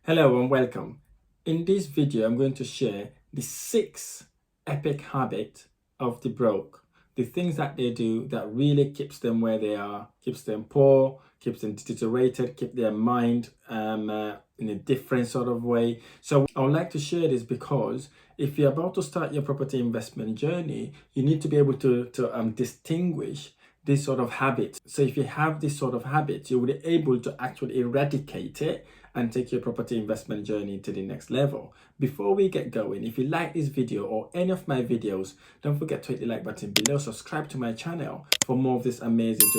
Hello and welcome. In this video, I'm going to share the 6 epic habits of the broke. The things that they do that really keeps them where they are, keeps them poor, keeps them deteriorated, keep their mind in a different sort of way. So I would like to share this because if you're about to start your property investment journey, you need to be able to distinguish this sort of habit. So if you have this sort of habit, you will be able to actually eradicate it and take your property investment journey to the next level. Before we get going, if you like this video or any of my videos, don't forget to hit the like button below, subscribe to my channel for more of these amazing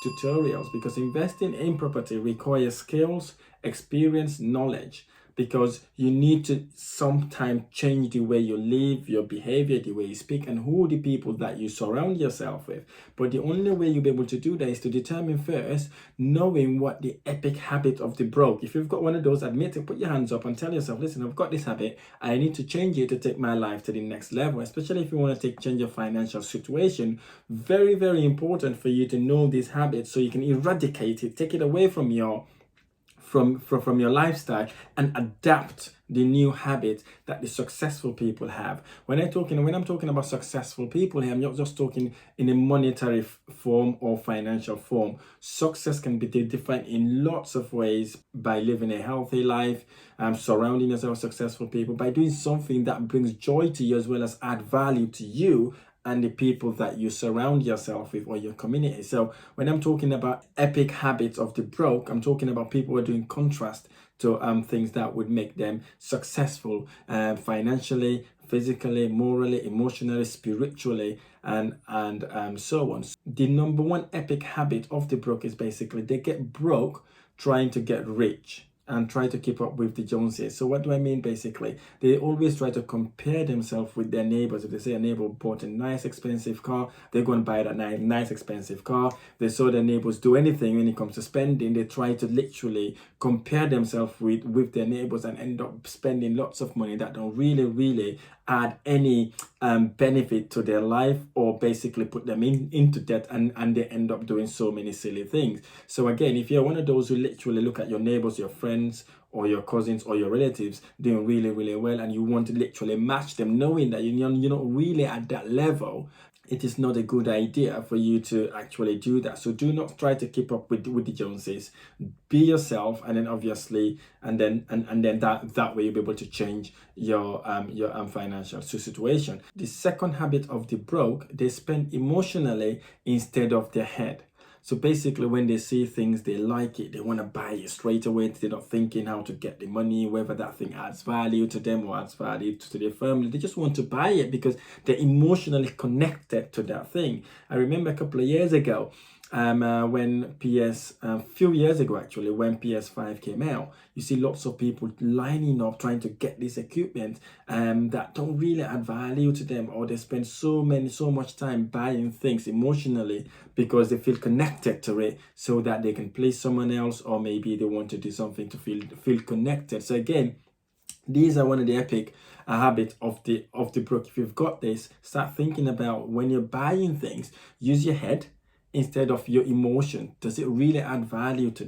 tutorials, because investing in property requires skills, experience, knowledge, because you need to sometimes change the way you live, your behavior, the way you speak, and who the people that you surround yourself with. But the only way you'll be able to do that is to determine first, knowing what the epic habit of the broke. If you've got one of those, admit it, put your hands up and tell yourself, listen, I've got this habit, I need to change it to take my life to the next level, especially if you want to change your financial situation. Very, very important for you to know this habit so you can eradicate it, take it away from your lifestyle and adapt the new habit that the successful people have. When I'm talking about successful people here, I'm not just talking in a monetary form or financial form. Success can be defined in lots of ways: by living a healthy life, surrounding yourself with successful people, by doing something that brings joy to you as well as add value to you and the people that you surround yourself with or your community. So when I'm talking about epic habits of the broke, I'm talking about people who are doing contrast to things that would make them successful financially, physically, morally, emotionally, spiritually, and so on. The number one epic habit of the broke is basically they get broke trying to get rich and try to keep up with the Joneses. So what do I mean? Basically, they always try to compare themselves with their neighbors. If they say a neighbor bought a nice expensive car, they're going to buy that nice expensive car. They saw their neighbors do anything when it comes to spending. They try to literally compare themselves with their neighbors and end up spending lots of money that don't really add any benefit to their life, or basically put them into debt, and they end up doing so many silly things. So again, if you're one of those who literally look at your neighbors, your friends, or your cousins or your relatives doing really well, and you want to literally match them, knowing that you're not really at that level, it is not a good idea for you to actually do that. So do not try to keep up with the Joneses. Be yourself, and then obviously, and then that way you'll be able to change your financial situation. The second habit of the broke, they spend emotionally instead of their head. So basically, when they see things, they like it, they want to buy it straight away. They're not thinking how to get the money, whether that thing adds value to them or adds value to their family. They just want to buy it because they're emotionally connected to that thing. I remember a couple of years ago, when a few years ago actually, when PS5 came out, you see lots of people lining up trying to get this equipment that don't really add value to them, or they spend so much time buying things emotionally because they feel connected to it, so that they can please someone else, or maybe they want to do something to feel connected. So again, these are one of the epic habits of the broke. If you've got this, start thinking about when you're buying things, use your head instead of your emotion. Does it really add value to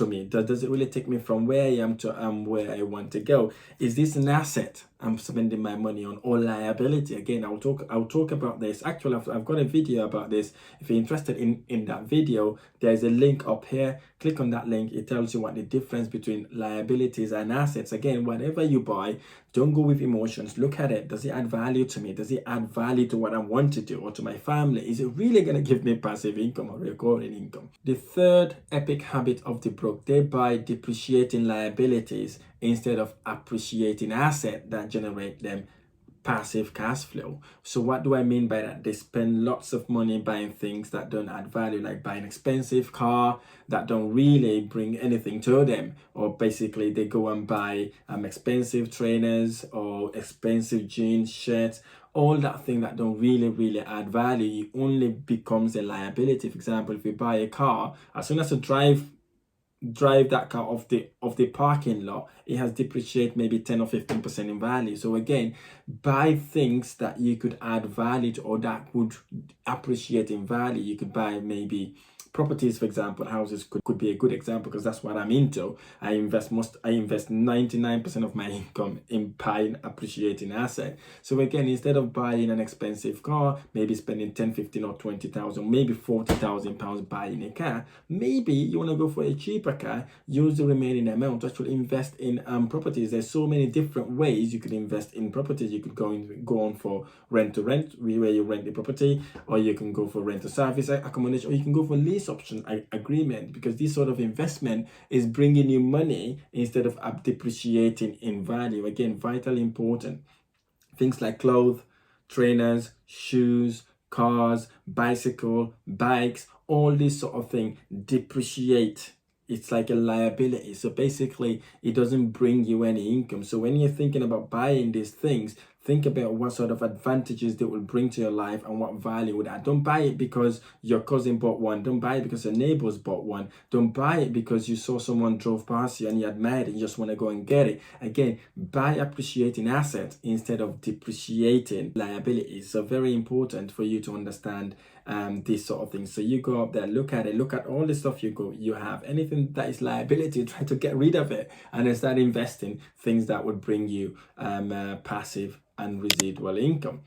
me? Does it really take me from where I am to where I want to go? Is this an asset I'm spending my money on, or liability? Again, I'll talk about this. Actually, I've got a video about this. If you're interested in that video, there's a link up here. Click on that link. It tells you what the difference between liabilities and assets. Again, whatever you buy, don't go with emotions. Look at it. Does it add value to me? Does it add value to what I want to do or to my family? Is it really going to give me passive income or recurring income? The third epic habit of the broke, they buy depreciating liabilities instead of appreciating assets that generate them passive cash flow. So what do I mean by that? They spend lots of money buying things that don't add value, like buying expensive car that don't really bring anything to them, or basically they go and buy expensive trainers or expensive jeans, shirts, all that thing that don't really add value. It only becomes a liability. For example, if you buy a car, as soon as you drive that car off the parking lot, it has depreciated maybe 10 or 15% in value. So again, buy things that you could add value to, or that would appreciate in value. You could buy maybe properties, for example, houses could be a good example because that's what I'm into. I invest 99% of my income in buying appreciating asset. So again, instead of buying an expensive car, maybe spending 10, 15 or 20,000, maybe 40,000 pounds buying a car, maybe you want to go for a cheaper car, use the remaining amount to actually invest in properties. There's so many different ways you could invest in properties. You could go on for rent to rent, where you rent the property, or you can go for rent to service accommodation, or you can go for lease option agreement, because this sort of investment is bringing you money instead of depreciating in value. Again, vitally important. Things like clothes, trainers, shoes, cars, bicycle, bikes, all this sort of thing depreciate. It's like a liability. So basically, it doesn't bring you any income. So when you're thinking about buying these things, think about what sort of advantages they will bring to your life and what value would add. Don't buy it because your cousin bought one. Don't buy it because your neighbors bought one. Don't buy it because you saw someone drove past you and you admired it. You just want to go and get it. Again, buy appreciating assets instead of depreciating liabilities. So very important for you to understand these sort of things. So you go up there, look at it, look at all the stuff you have, anything that is liability, try to get rid of it, and then start investing things that would bring you passive and residual income.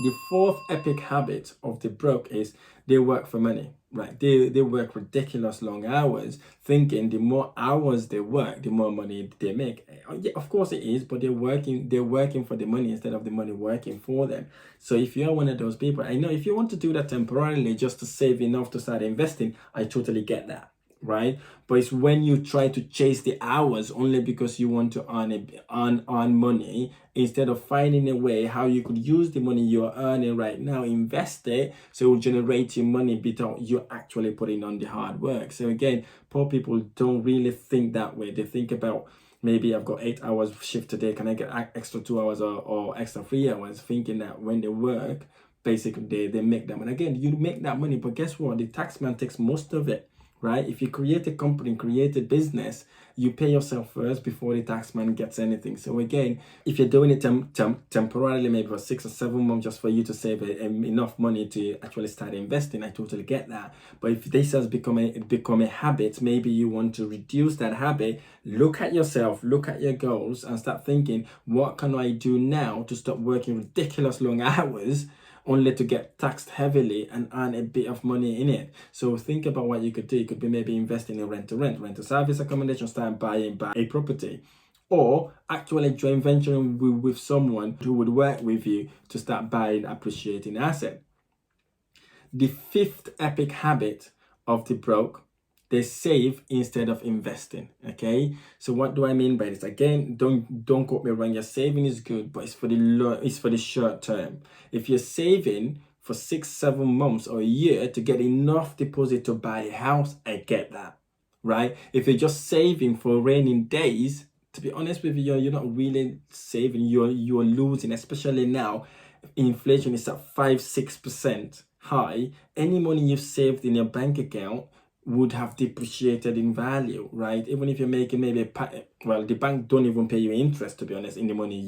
The fourth epic habit of the broke is they work for money, right? They work ridiculous long hours, thinking the more hours they work, the more money they make. Yeah, of course it is, but they're working for the money instead of the money working for them. So if you're one of those people, I know if you want to do that temporarily just to save enough to start investing, I totally get that, right? But it's when you try to chase the hours only because you want to earn money, instead of finding a way how you could use the money you're earning right now, invest it so it will generate you money without you actually putting on the hard work. So again, poor people don't really think that way. They think about, maybe I've got 8 hours shift today, can I get extra 2 hours or extra 3 hours, thinking that when they work, basically they make that money. Again, you make that money, but guess what? The taxman takes most of it, right? If you create a company, create a business, you pay yourself first before the taxman gets anything. So again, if you're doing it temporarily, maybe for 6 or 7 months, just for you to save enough money to actually start investing, I totally get that. But if this has become a habit, maybe you want to reduce that habit. Look at yourself, look at your goals, and start thinking, what can I do now to stop working ridiculous long hours only to get taxed heavily and earn a bit of money in it? So think about what you could do. You could be maybe investing in rent to service accommodation, start buying a property, or actually joint venturing with someone who would work with you to start buying appreciating asset. The fifth epic habit of the broke: they save instead of investing. Okay, so what do I mean by this? Again, don't quote me wrong. Your saving is good, but it's for the short term. If you're saving for 6-7 months or a year to get enough deposit to buy a house, I get that, right? If you're just saving for rainy days, to be honest with you, you're not really saving. You're losing, especially now. Inflation is at 5-6% high. Any money you've saved in your bank account would have depreciated in value, right? Even if you're making maybe the bank don't even pay you interest, to be honest, in the money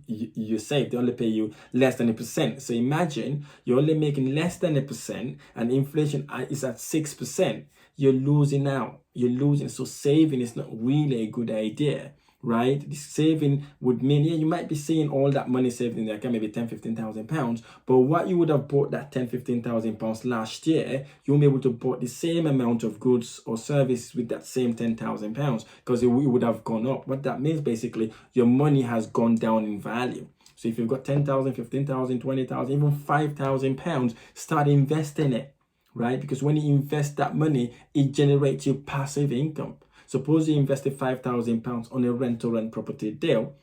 you save. They only pay you less than 1%. So imagine you're only making less than 1% and inflation is at 6%. You're losing out. You're losing. So saving is not really a good idea, right? The saving would mean, yeah, you might be seeing all that money saved in the account, maybe 10,000-15,000 pounds, but what you would have bought that 10,000-15,000 pounds last year, you'll be able to bought the same amount of goods or services with that same 10,000 pounds, because it would have gone up. What that means, basically, your money has gone down in value. So if you've got 10,000, 15,000, 20,000, even 5,000 pounds, start investing it, right? Because when you invest that money, it generates you passive income. Suppose you invested 5,000 pounds on a rent-to-rent property deal.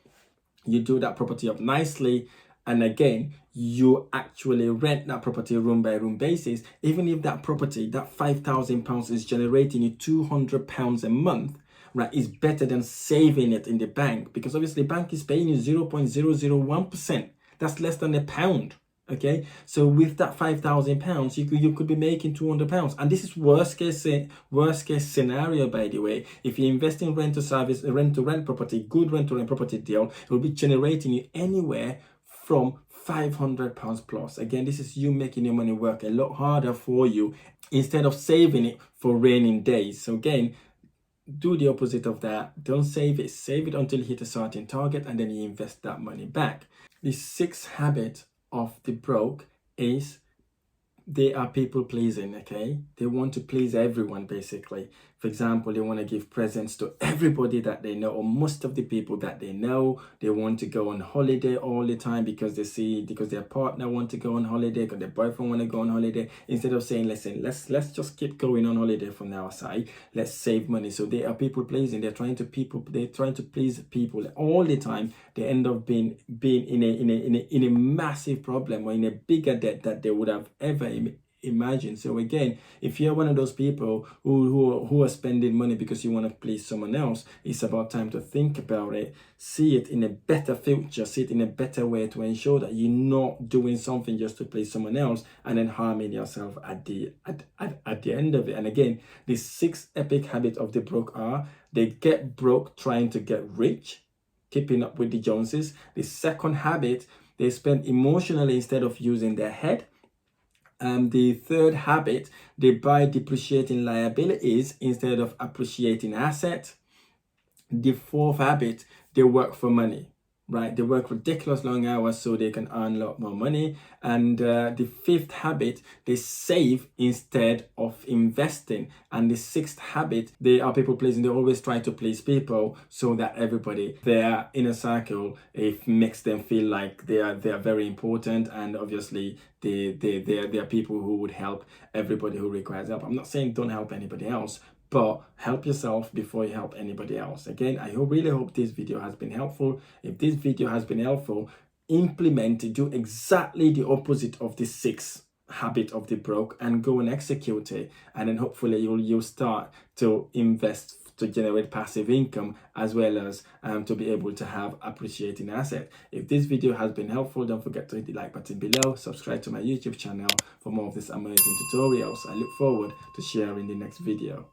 You do that property up nicely, and again, you actually rent that property room by room basis. Even if that property, that 5,000 pounds is generating you 200 pounds a month, right, is better than saving it in the bank, because obviously the bank is paying you 0.001%. That's less than £1. Okay, so with that 5,000 pounds, you could be making 200 pounds, and this is worst case scenario, by the way. If you invest in rent to rent property, good rent to rent property deal, it will be generating you anywhere from £500 plus. Again, this is you making your money work a lot harder for you instead of saving it for raining days. So again, do the opposite of that. Don't save it. Save it until you hit a certain target, and then you invest that money back. The sixth habit of the broke is they are people pleasing. Okay, they want to please everyone basically. For example, they want to give presents to everybody that they know, or most of the people that they know. They want to go on holiday all the time because their partner want to go on holiday, because their boyfriend want to go on holiday. Instead of saying, listen, let's just keep going on holiday from our side, let's save money. So they are people pleasing. They're trying to please people all the time. They end up being in a massive problem, or in a bigger debt that they would have ever imagine. So again, if you're one of those people who are spending money because you want to please someone else, it's about time to think about it, see it in a better future, see it in a better way, to ensure that you're not doing something just to please someone else and then harming yourself at the end of it. And again, the sixth epic habit of the broke are they get broke trying to get rich, keeping up with the Joneses. The second habit, they spend emotionally instead of using their head. The third habit, they buy depreciating liabilities instead of appreciating assets. The fourth habit, they work for money, right? They work ridiculous long hours so they can earn a lot more money. And the fifth habit, they save instead of investing. And the sixth habit, they are people pleasing. They always try to please people so that everybody, their inner circle, it makes them feel like they are very important. And obviously they are people who would help everybody who requires help. I'm not saying don't help anybody else, but help yourself before you help anybody else. Again, I really hope this video has been helpful. If this video has been helpful, implement it, do exactly the opposite of the sixth habit of the broke, and go and execute it. And then hopefully you'll start to invest to generate passive income, as well as to be able to have appreciating asset. If this video has been helpful, don't forget to hit the like button below, subscribe to my YouTube channel for more of these amazing tutorials. I look forward to sharing the next video.